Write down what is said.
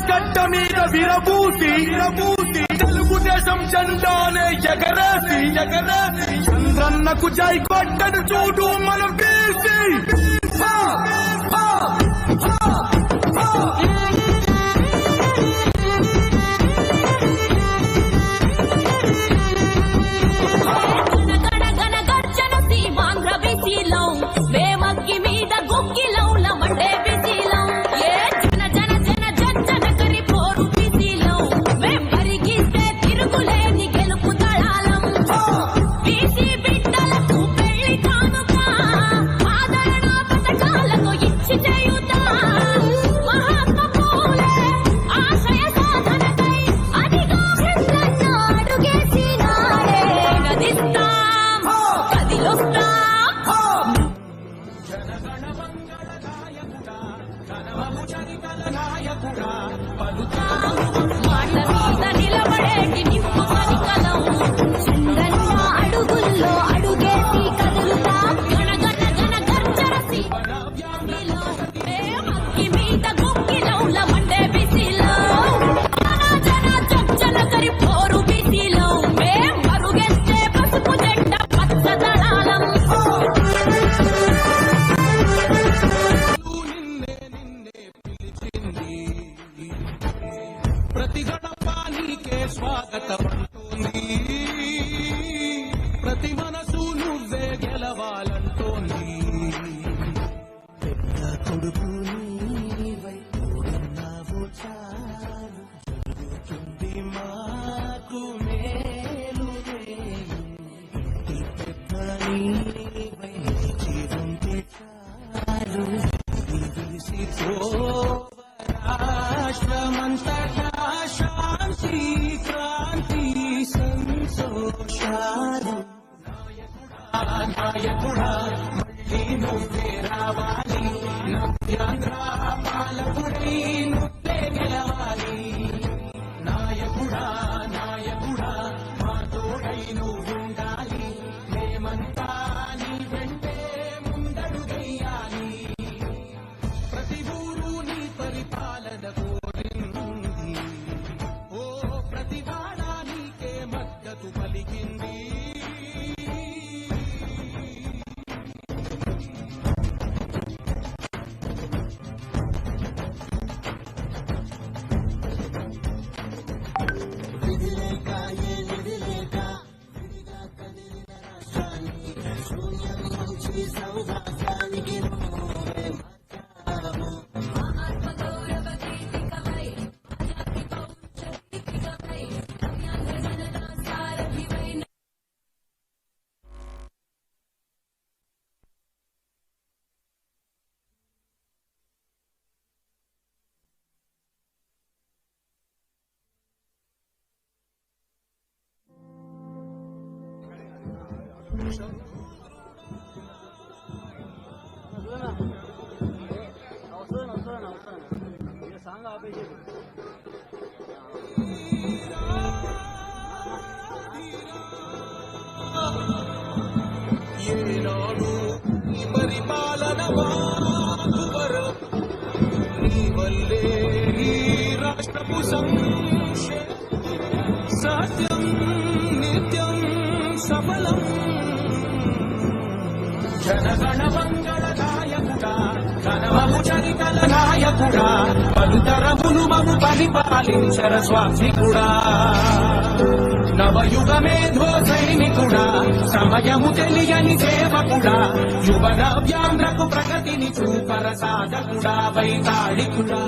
గడ్డ మీద విరబూసి తెలుగుదేశం జెండానే ఎగరేసి చంద్రన్నకు జై కొట్టను చూడు మనం బీసీ ప్రతి మనసు నువ్వే గెలవాలంటోంది పెద్ద కొడుకు నీవై తోడున్నావు చాలు జరుగుతుంది మాకు మేలు పెద్ద నీవై జీవంతే చాలు నిలిసి రాష్ట్రమంతటా శాంతి క్రాంతి సంతోషాలు నాయకుడా మళ్ళీ నువ్వే రావాలి నవ్యాంధ్ర పాలకుడై నువ్వే గెలవాలి నాయకుడా మా తోడై నువ్వుండాలి మేమంతా నీ వెంటే ముందడుగెయ్యాలి ప్రతి ఊరు నీ పరిపాలన కోరింది ఓ ప్రతి వాడ నీకే మద్దతు పలికింది ఏనాడు ఈ పరిపాలన నీ వల్లే ఈ రాష్ట్రపు సత్యం నిత్యం సఫలం జనగణ మంగళ నాయకుడా ఘనమము చరితల నాయకుడా పలుతరములు మము పరిపాలించర స్వామికుడా నవయుగ మేధో సైనికుడా సమయము తెలియని సేవకుడా యువ నవ్యాంధ్రకు ప్రగతిని చూపర సాధకుడా వైతాళికుడా